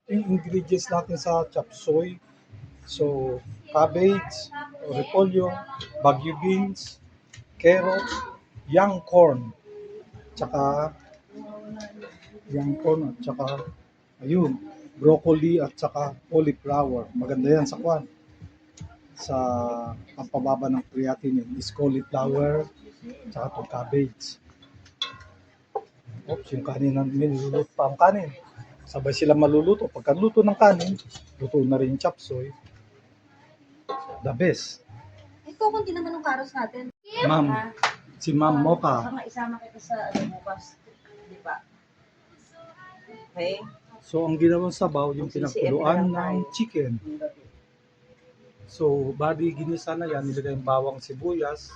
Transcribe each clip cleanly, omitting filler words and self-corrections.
Yung ingredients natin sa chop suey. So, cabbage, repolyo, bagu beans, carrots, young corn, tsaka ayun, broccoli at tsaka cauliflower. Maganda yan sa kwan. Sa pampababa ng creatinine is cauliflower tsaka itong cabbage. Oops, yung kanin na niluluto pa ang kanin. Sabay sila maluluto. Pagkaluto ng kanin, luto na rin yung chop suey. The best. Ito, kung di naman yung karos natin. Ma'am, si Ma'am Mocha. Baka isama kita sa bukas. Di ba? Okay? So, ang ginawang sabaw, yung pinakuluan ng chicken. So, bali ginisa na yan, nilagay yung bawang sibuyas.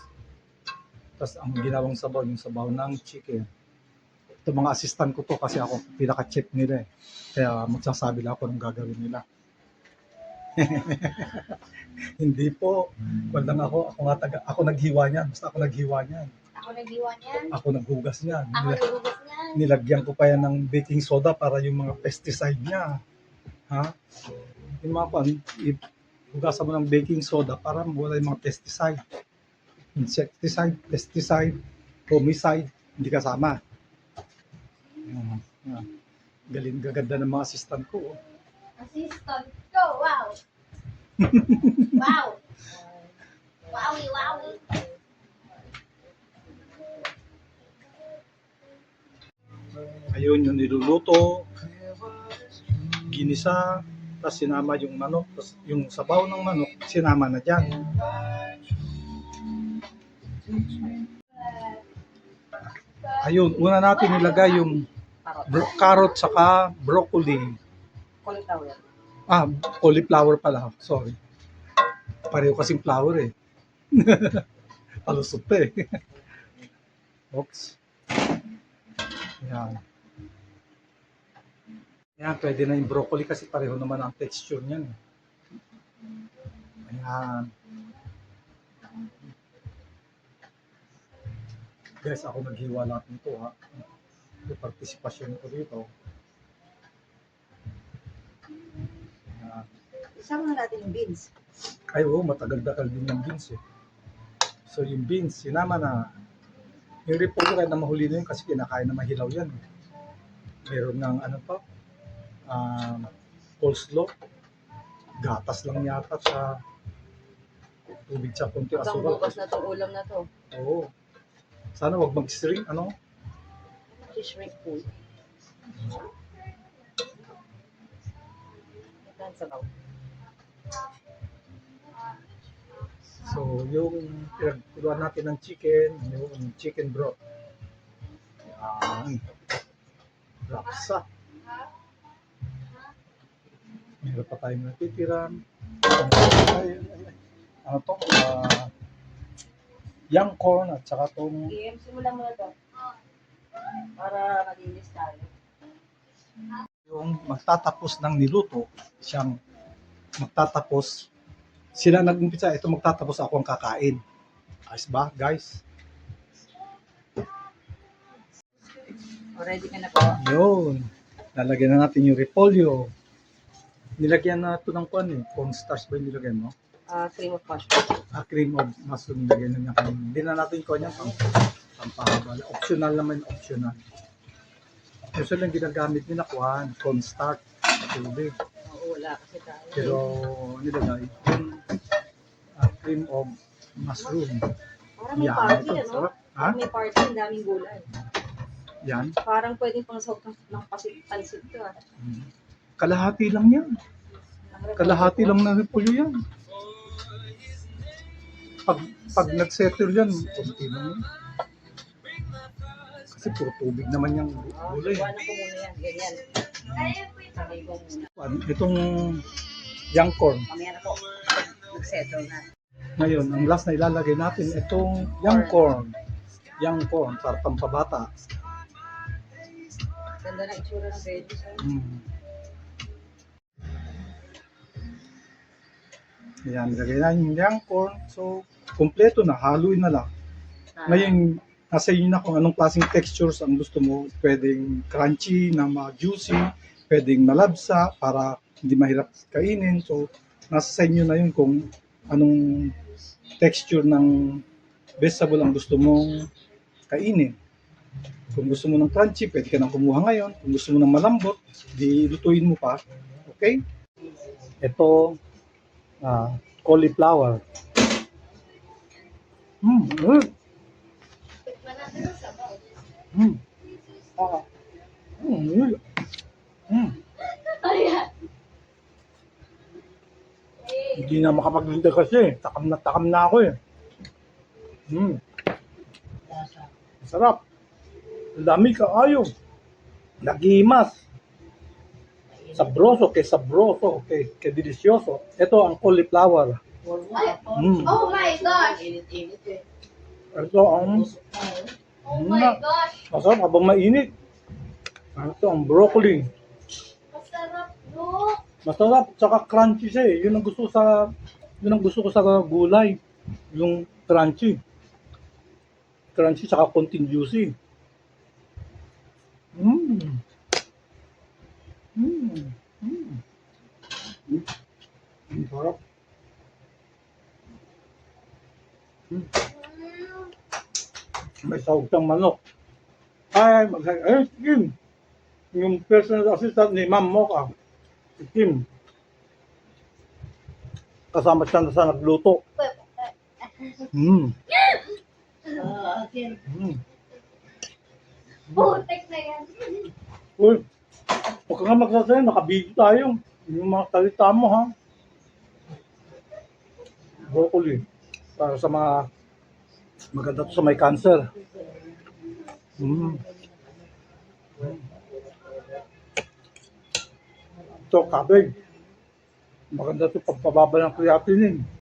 Tapos, ang ginawang sabaw, yung sabaw ng chicken. Ito mga assistant ko to kasi ako pinaka-chef nila eh. Kaya magsasabi lang ako ng gagawin nila. Hindi po. Walang ako naghiwa niyan. Basta ako naghiwa niyan. Ako naghiwa niyan. Ako naghugas niyan. Ako naghugas niyan. Nilagyan ko pa yan ng baking soda para yung mga pesticide niya. Ha? Yung mga hugasan mo ng baking soda para mawala yung mga pesticide. Insecticide, pesticide, homicide, hindi kasama. Galing gaganda ng mga assistant ko. Oh. Assistant ko, wow! Wow! Wowie, wowie! Ayun yung niluluto, ginisa, tapos sinama yung manok, tapos yung sabaw ng manok, sinama na dyan. Ayun, una natin nilagay yung carrot saka broccoli. Cauliflower. Cauliflower pala. Sorry. Pareho kasing flower eh. Palusot eh. Oops. Yan. Yan, pwede na yung broccoli kasi pareho naman ang texture niyan. Ayan. Guys, ako naghiwa lahat nito ha. Yung partisipasyon ko dito. Ayan. Isama na natin yung beans. Ay, oo, matagal-dagal din yung beans eh. So, yung beans, sinama na. Yung repolyo kahit na mahuli na yun kasi kinakain na mahilaw yan. Meron ng ano pa, coleslaw. Gatas lang yata sa tubig sa konti Hanggang asukal. bukas na itong ulam na to. Oo. Sana wag mag-string, Fish shrimp pool. Ito sabaw. So, yung pinagkuluan natin ng chicken, yung chicken broth. Yan. Rapsa. Meron pa tayong natitira. Ano to? Young corn at saka itong Simulan mo na to. Para malinis tayo. yung magtatapos ng niluto, siyang magtatapos. Sila nag-umpisa, ito magtatapos ako ang kakain. Ayos ba, guys? Ready ka na po. Yun. Lalagyan na natin yung repolyo. Nilagyan na ito ng cornstarch ba yung nilagyan mo? Cream of mushroom. Cream of mushroom nilagyan na niya. Hindi na natin ko niya pampahaba. Optional naman, optional. Usually lang ginagamit nila cornstarch, tubig. Oo, wala kasi tayo. Pero nilagay yung cream of mushroom. Parang may Yan, party, ito, ano? sarap. Ha? Parang may party, ang daming gulay. Yan. Parang pwedeng pang sahog ng pansit to. Kalahati lang yan. Kalahati lang na repolyo yan. Pag nag-settle yan, konti lang yan. Kasi puro tubig naman yung gulay. Iwanan ko muna yan, ganyan. Sabay ko muna. Itong young corn. Mamaya na po. Nag-settle na. Ngayon, ang last na ilalagay natin, itong young corn. Young corn, para pampabata. Ganda na itsura ng veggies. Yan, ilagay na yung young corn. So, kompleto na, haluin na lang. Ngayon, nasa inyo na kung anong klaseng textures ang gusto mo. Pwedeng crunchy, na ma-juicy, pwedeng malabsa para hindi mahirap kainin. So, nasa sa inyo na yun kung anong texture ng vegetable ang gusto mong kainin. Kung gusto mo ng crunchy, pwede ka nang kumuha ngayon. Kung gusto mo ng malambot, di lutuin mo pa. Okay? Ito, cauliflower. Mm, mm, mm. Ah, mm, mm. Hindi na makapaglinda kasi. Takam na ako eh. Mm, sarap. Ang dami kaayo. Nagimas. Sabroso, kay delicioso. Ito ang cauliflower. Mm. Oh my gosh! Init-init eh. Ito ang Oh my gosh! masarap habang mainit. Ito ang broccoli. Masarap, bro! Masarap, tsaka crunchy siya eh. Yun ang gusto ko sa gulay. Yung crunchy. Crunchy tsaka konting juicy. Mmm. Mmm. Mmm. Ang sarap. May sahog siyang manok. Kim. Yung personal assistant ni Ma'am Mocha. Si Kim. Kasama siya na sa nagluto. Mm. Akin. Mm. Putek na yan. Uy, huwag ka nga magsasayo, nakabidyo tayo. Yung mga salita mo ha. Broccoli. Para sa mga maganda to sa may cancer. Mm. Ito, cabbage. Maganda to pagpababa ng creatinine.